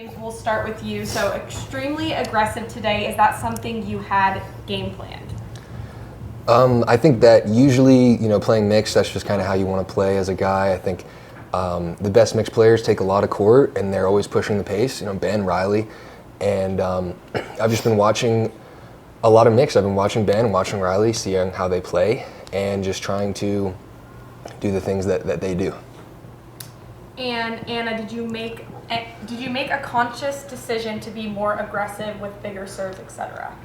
James, we'll start with you. So extremely aggressive today. Is that something you had game planned? I think that usually, playing mixed, that's just kind of how you want to play as a guy. I think the best mixed players take a lot of court, and they're always pushing the pace. Ben, Riley, and I've just been watching a lot of mixed. I've been watching Ben, watching Riley, seeing how they play, and just trying to do the things that they do. And Anna, did you make a conscious decision to be more aggressive with bigger serves, etc.?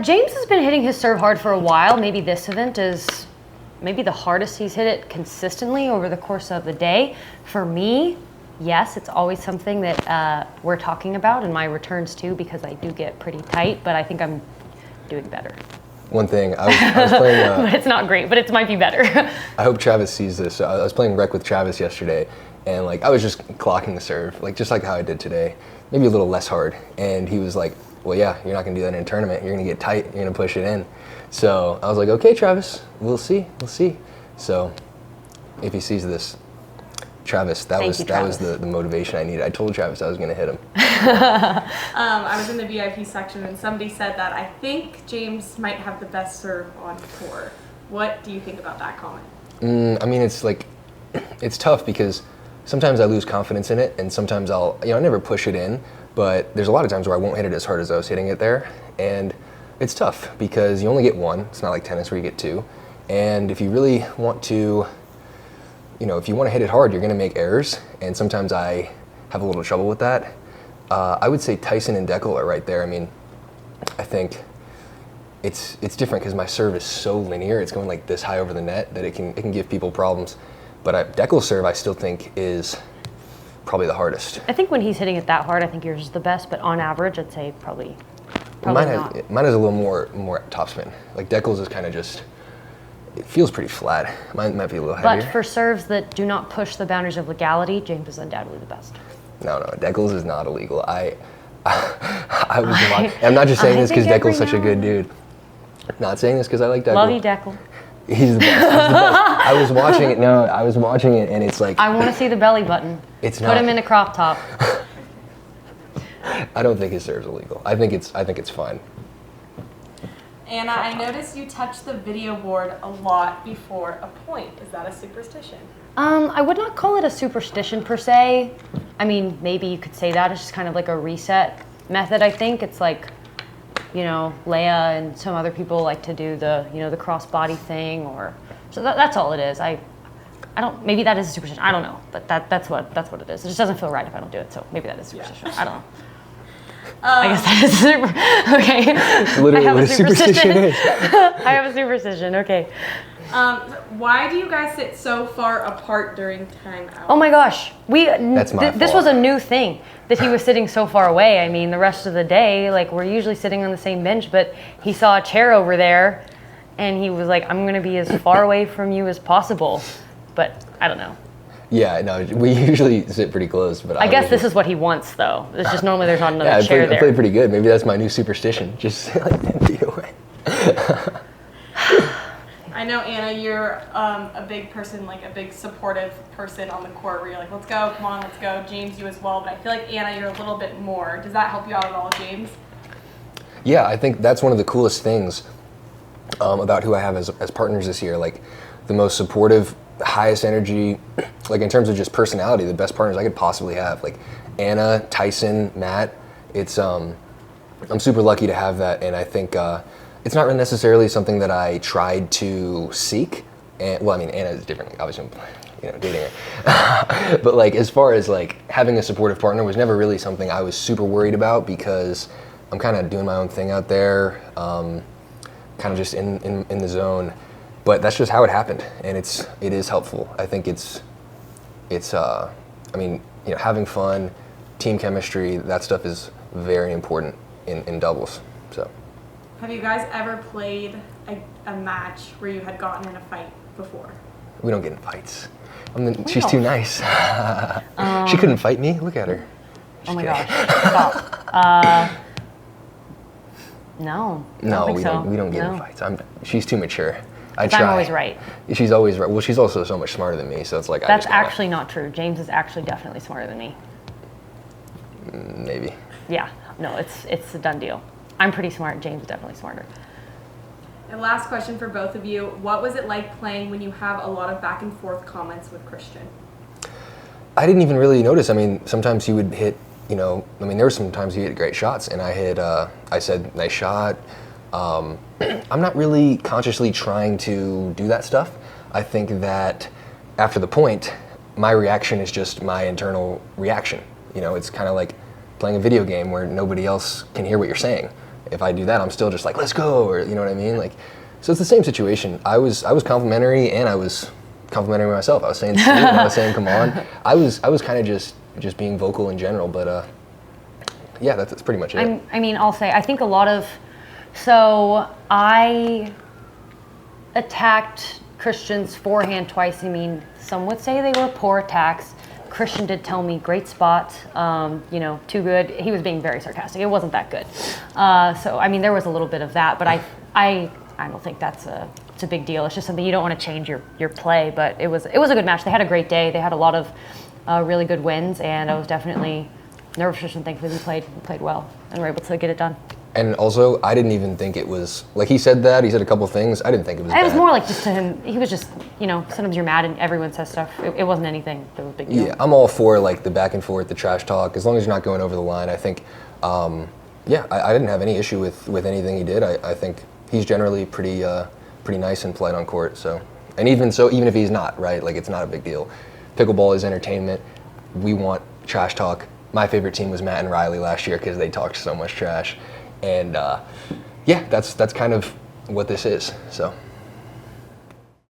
James has been hitting his serve hard for a while. Maybe this event is maybe the hardest he's hit it consistently over the course of the day. For me, yes, it's always something that we're talking about in my returns too, because I do get pretty tight, but I think I'm doing better. One thing, I was playing... but it's not great, but it might be better. I hope Travis sees this. I was playing rec with Travis yesterday, and I was just clocking the serve, just like how I did today, maybe a little less hard. And he was like, well, yeah, you're not going to do that in a tournament. You're going to get tight. You're going to push it in. So I was like, okay, Travis, we'll see. So if he sees this, Travis, that was the motivation I needed. I told Travis I was going to hit him. I was in the VIP section, and somebody said that I think James might have the best serve on tour. What do you think about that comment? It's tough because sometimes I lose confidence in it, and sometimes I never push it in. But there's a lot of times where I won't hit it as hard as I was hitting it there. And it's tough because you only get one. It's not like tennis where you get two. And if you really want to, if you want to hit it hard, you're going to make errors. And sometimes I have a little trouble with that. I would say Tyson and Deckel are right there. I think it's different because my serve is so linear. It's going this high over the net that it can give people problems. But Deckel's serve I still think is probably the hardest. I think when he's hitting it that hard, I think yours is the best, but on average, I'd say probably mine not. Mine is a little more topspin. Deckel's is kind of just, it feels pretty flat. Mine might be a little heavier. But for serves that do not push the boundaries of legality, James is undoubtedly the best. No, Deckel's is not illegal. I'm not just saying this because Deckel's such a good dude. Not saying this because I like Deckel. Love you, Deckel. He's the best. I was watching it, and it's I want to see the belly button. It's Put not. him in a crop top. I don't think his serve's illegal. I think it's fine. Anna, I noticed you touch the video board a lot before a point. Is that a superstition? I would not call it a superstition per se. Maybe you could say that. It's just kind of like a reset method, I think. It's Leia and some other people like to do the cross body thing, so that's all it is. I don't. Maybe that is a superstition. I don't know, but that's what it is. It just doesn't feel right if I don't do it. So maybe that is superstition. Yeah. I don't know. I guess that is super. Okay. It's literally what a superstition is. I have a superstition. Okay. Why do you guys sit so far apart during timeout? Oh my gosh, That's my fault. This was a new thing that he was sitting so far away. The rest of the day, we're usually sitting on the same bench, but he saw a chair over there, and he was like, "I'm gonna be as far away from you as possible," but I don't know. Yeah, no, we usually sit pretty close, but I guess this is what he wants, though. It's just normally there's not another chair there. I played pretty good. Maybe that's my new superstition. Just empty away. I know, Anna, you're a big person, a big supportive person on the court where you're like, let's go, come on, let's go. James, you as well. But I feel like, Anna, you're a little bit more. Does that help you out at all, James? Yeah, I think that's one of the coolest things about who I have as partners this year. The most supportive, highest energy, in terms of just personality, the best partners I could possibly have. Anna, Tyson, Matt. I'm super lucky to have that, and I think it's not necessarily something that I tried to seek. And Anna is different. Obviously, I'm dating her. But as far as having a supportive partner was never really something I was super worried about because I'm kind of doing my own thing out there, kind of just in the zone. But that's just how it happened, and it is helpful. I think it's having fun, team chemistry, that stuff is very important in doubles. So. Have you guys ever played a match where you had gotten in a fight before? We don't get in fights. She's too nice. She couldn't fight me. Look at her. Oh my gosh! Stop. No. No, we don't get in fights. She's too mature. I'm always right. She's always right. Well, she's also so much smarter than me, so it's That's actually not true. James is actually definitely smarter than me. Maybe. Yeah, no, it's a done deal. I'm pretty smart. James is definitely smarter. And last question for both of you. What was it like playing when you have a lot of back and forth comments with Christian? I didn't even really notice. I mean, sometimes he would hit, there were some times he hit great shots, and I said, nice shot. I'm not really consciously trying to do that stuff. I think that after the point, my reaction is just my internal reaction. It's kind of like playing a video game where nobody else can hear what you're saying. If I do that, I'm still just like, let's go, or you know what I mean? So it's the same situation. I was complimentary, and I was complimenting myself. I was saying, sweet, I was saying, come on. I was kind of just being vocal in general, but yeah, that's pretty much it. I'll say, I think so I attacked Christian's forehand twice. Some would say they were poor attacks. Christian did tell me great spot, too good. He was being very sarcastic. It wasn't that good. There was a little bit of that, but I don't think it's a big deal. It's just something you don't want to change your play, but it was a good match. They had a great day. They had a lot of really good wins, and I was definitely nervous, and thankfully we played well and were able to get it done. And also, I didn't even think it was, he said a couple things, I didn't think it was bad. It was more like just to him, he was just, sometimes you're mad and everyone says stuff. It wasn't anything that was a big deal. Yeah, I'm all for the back and forth, the trash talk, as long as you're not going over the line. I think, I didn't have any issue with anything he did. I think he's generally pretty nice and polite on court, so. And even if he's not, right, it's not a big deal. Pickleball is entertainment. We want trash talk. My favorite team was Matt and Riley last year because they talked so much trash. And that's kind of what this is, so.